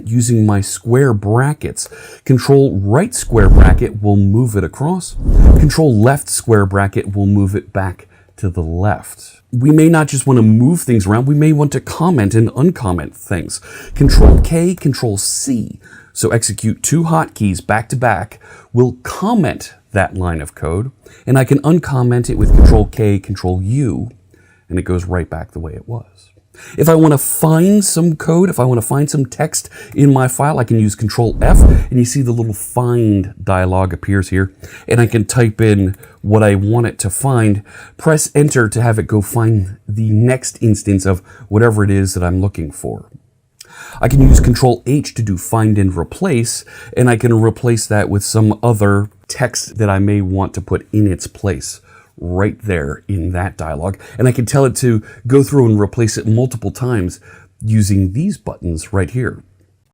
using my square brackets. Control right square bracket will move it across. Control left square bracket will move it back to the left. We may not just want to move things around, we may want to comment and uncomment things. Control K, Control C. So execute two hotkeys back to back will comment that line of code, and I can uncomment it with Control K, Control U, and it goes right back the way it was. If I want to find some code, if I want to find some text in my file, I can use Control F, and you see the little find dialog appears here, and I can type in what I want it to find, press enter to have it go find the next instance of whatever it is that I'm looking for. I can use Control H to do find and replace, and I can replace that with some other text that I may want to put in its place right there in that dialog. And I can tell it to go through and replace it multiple times using these buttons right here.